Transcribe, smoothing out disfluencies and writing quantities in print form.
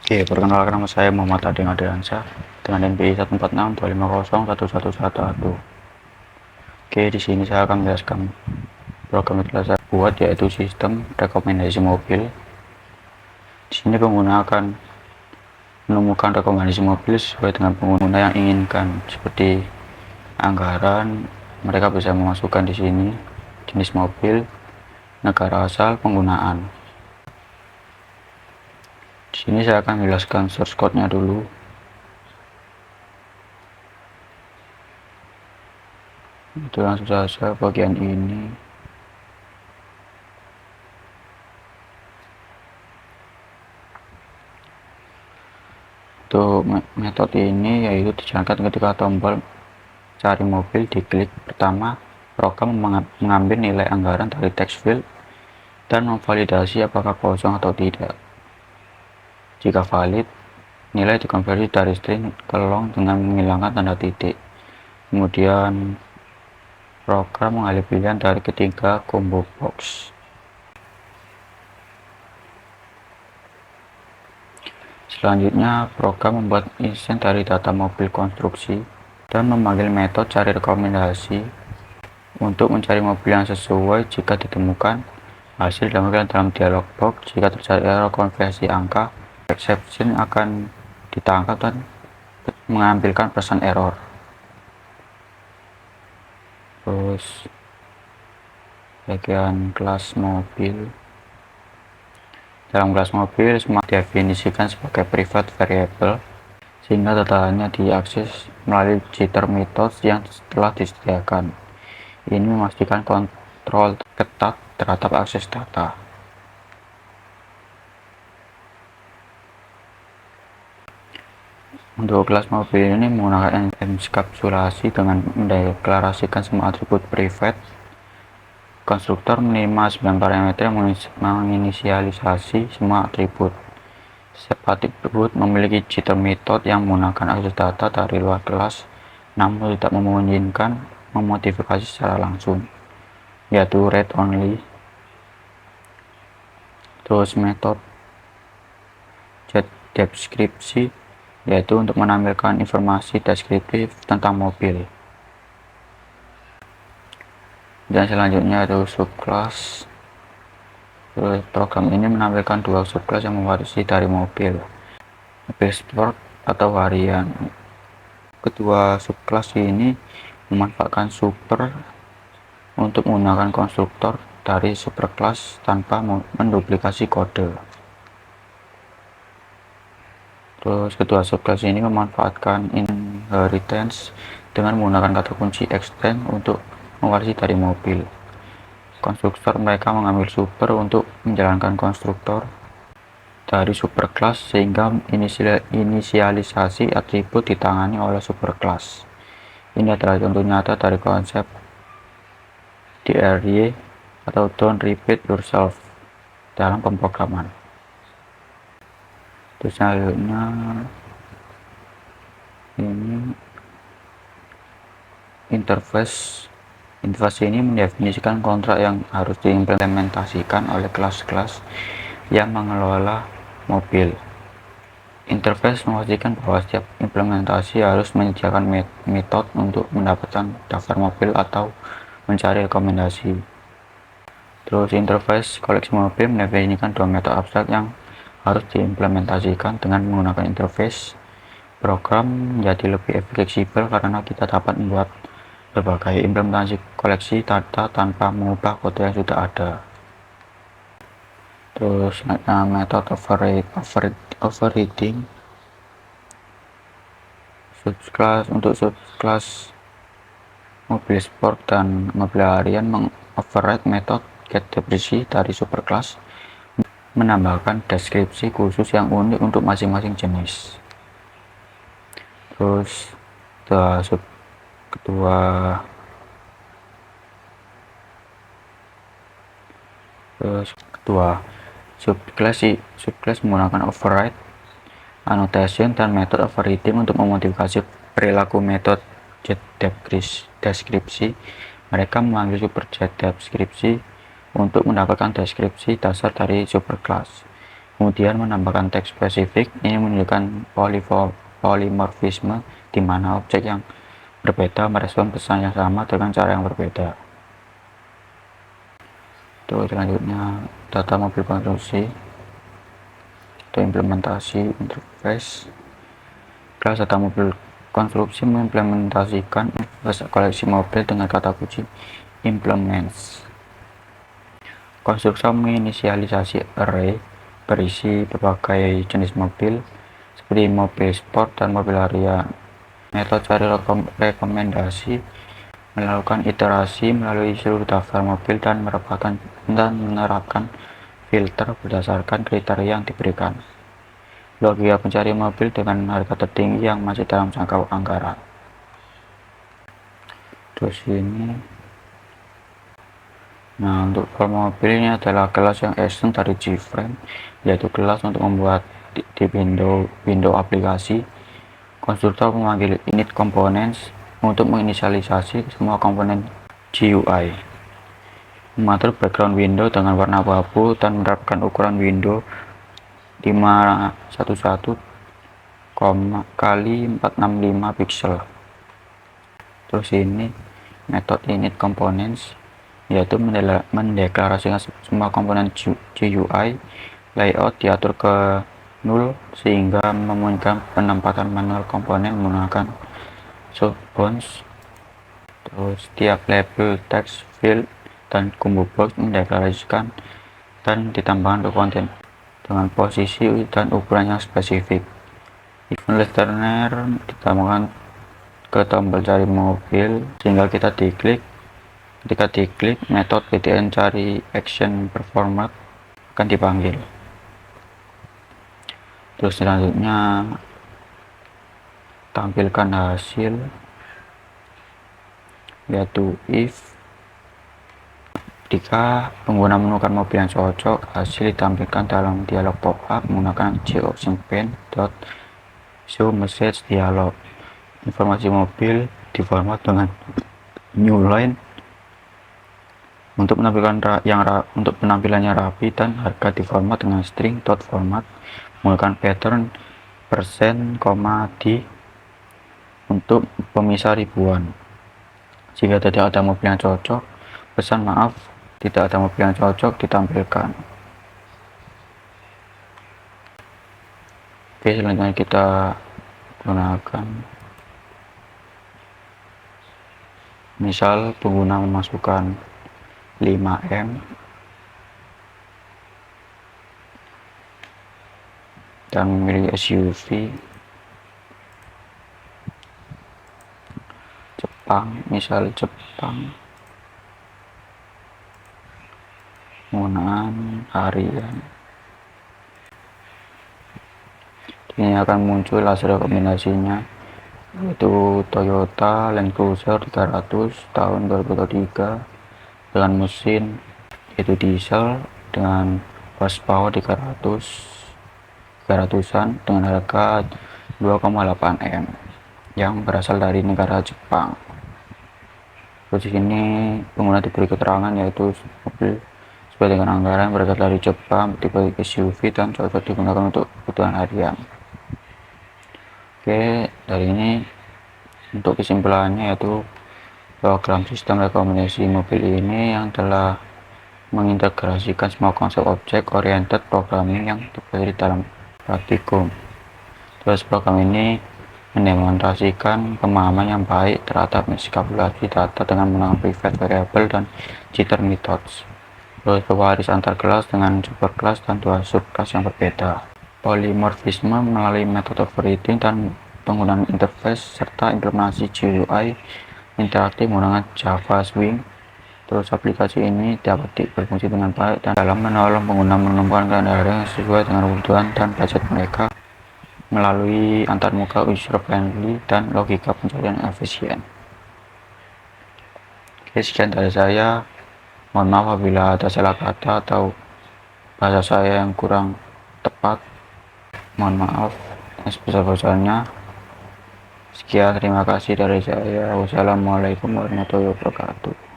Oke, perkenalkan nama saya Muhammad Ading Adriansyah dengan NPI 14625011111. Oke, di sini saya akan menjelaskan program yang telah saya buat, yaitu sistem rekomendasi mobil. Di sini pengguna akan menemukan rekomendasi mobil sesuai dengan pengguna yang inginkan, seperti anggaran. Mereka bisa memasukkan di sini jenis mobil, negara asal, penggunaan. Di sini saya akan menjelaskan source code-nya dulu. Itu langsung saja bagian ini. Untuk metode ini yaitu dijalankan ketika tombol cari mobil diklik. Pertama, program mengambil nilai anggaran dari text field dan memvalidasi apakah kosong atau tidak. Jika valid, nilai dikonversi dari string ke long dengan menghilangkan tanda titik. Kemudian program mengambil pilihan dari ketiga combo box. Selanjutnya, program membuat instance dari data mobil konstruksi dan memanggil metode cari rekomendasi untuk mencari mobil yang sesuai. Jika ditemukan, hasil ditampilkan dalam dialog box. Jika terjadi error konversi angka, exception akan ditangkap dan mengambilkan pesan error. Terus bagian kelas mobil. Dalam kelas mobil, semua didefinisikan sebagai private variable, sehingga datanya diakses melalui jitter methods yang telah disediakan. Ini memastikan kontrol ketat terhadap akses data. Untuk kelas mobil ini menggunakan enkapsulasi dengan mendeklarasikan semua atribut private. Konstruktor menerima 9 parameter yang menginisialisasi semua atribut. Setiap atribut memiliki jitter method yang menggunakan akses data dari luar kelas, namun tidak memungkinkan memodifikasi secara langsung, yaitu read only. Terus metode deskripsi, yaitu untuk menampilkan informasi deskriptif tentang mobil. Dan selanjutnya ada subclass. Program ini menampilkan dua subclass yang mewarisi dari mobil sport atau varian. Kedua subclass ini memanfaatkan super untuk menggunakan konstruktor dari superclass tanpa menduplikasi kode. Terus kedua subclass ini memanfaatkan inheritance dengan menggunakan kata kunci extend untuk mewarisi dari mobil. Konstruktor mereka mengambil super untuk menjalankan konstruktor dari superclass, sehingga inisialisasi atribut ditangani oleh superclass. Ini adalah contoh nyata dari konsep DRY atau don't repeat yourself dalam pemrograman. Terus selanjutnya ini interface ini mendefinisikan kontrak yang harus diimplementasikan oleh kelas-kelas yang mengelola mobil. Interface memastikan bahwa setiap implementasi harus menyediakan metode untuk mendapatkan daftar mobil atau mencari rekomendasi. Terus interface koleksi mobil mendefinisikan dua metode abstrak yang harus diimplementasikan. Dengan menggunakan interface, program menjadi lebih fleksibel karena kita dapat membuat berbagai implementasi koleksi data tanpa mengubah kode yang sudah ada. Terus metode overriding subclass. Untuk subclass mobil sport dan mobil harian mengoverride metode getDescription dari superclass, menambahkan deskripsi khusus yang unik untuk masing-masing jenis. Terus kedua subclass menggunakan override annotation dan metode overriding untuk memodifikasi perilaku metode getDescription. Mereka memanggil super getDescription untuk mendapatkan deskripsi dasar dari superclass. Kemudian menambahkan teks spesifik. Ini menunjukkan polimorfisme di mana objek yang berbeda merespon pesan yang sama dengan cara yang berbeda. Terus selanjutnya data mobil konstruksi atau implementasi interface. Kelas data mobil konstruksi mengimplementasikan koleksi mobil dengan kata kunci implements. Konstruksi menginisialisasi array berisi berbagai jenis mobil seperti mobil sport dan mobil harian. Metode cari rekomendasi melakukan iterasi melalui seluruh daftar mobil dan menerapkan filter berdasarkan kriteria yang diberikan. Logika pencari mobil dengan harga tertinggi yang masih dalam jangkauan anggaran. Terus ini, nah untuk form mobil ini adalah kelas yang extend dari G-Frame, yaitu kelas untuk membuat di window aplikasi. Konstruktor memanggil init components untuk menginisialisasi semua komponen GUI, mengatur background window dengan warna abu-abu dan menerapkan ukuran window 511 kali 465 pixel. Terus ini metode init components, yaitu mendeklarasikan semua komponen GUI. Layout diatur ke 0 sehingga memungkinkan penempatan manual komponen menggunakan subbounds. Terus tiap label text field dan combo box mendeklarasikan dan ditambahkan ke konten dengan posisi dan ukuran yang spesifik. Event listener ditambahkan ke tombol cari mobil sehingga kita diklik. Ketika diklik, metode btn cari action performat akan dipanggil. Terus selanjutnya tampilkan hasil, yaitu if jika pengguna menemukan mobil yang cocok, hasil ditampilkan dalam dialog pop-up menggunakan show message dialog. Informasi mobil diformat dengan new line untuk penampilannya rapi, dan harga diformat dengan string dot format menggunakan pattern persen, di untuk pemisah ribuan. Jika tidak ada mobil yang cocok, pesan maaf tidak ada mobil yang cocok ditampilkan. Oke, selanjutnya kita gunakan misal pengguna memasukkan 5M dan memilih SUV Jepang, misal Jepang penggunaan harian. Ini akan muncul hasil rekomendasinya, yaitu Toyota Land Cruiser 300 tahun 2023 dengan mesin yaitu diesel dengan horsepower 300-an dengan harga 2,8 M yang berasal dari negara Jepang. Terus di sini pengguna diberi keterangan yaitu mobil sesuai dengan anggaran, berasal dari Jepang, tipe SUV dan cocok digunakan untuk kebutuhan harian. Oke, dari ini untuk kesimpulannya yaitu program sistem rekomendasi mobil ini yang telah mengintegrasikan semua konsep object oriented programming yang dipelajari dalam praktikum. Terus program ini mendemonstrasikan pemahaman yang baik terhadap meskapulasi data dengan menggunakan private variable dan jitter methods. Terus pewaris antar kelas dengan superclass dan dua subclass yang berbeda. Polimorfisme melalui metode overriding dan penggunaan interface serta implementasi GUI interaktif menggunakan Java Swing. Terus aplikasi ini dapat berfungsi dengan baik dan dalam menolong pengguna menemukan kendaraan yang sesuai dengan kebutuhan dan budget mereka melalui antarmuka user friendly dan logika pencarian yang efisien. Oke, sekian dari saya. Mohon maaf apabila ada salah kata atau bahasa saya yang kurang tepat. Mohon maaf yang sebesar-besarnya. Sekian, terima kasih dari saya. Wassalamualaikum warahmatullahi wabarakatuh.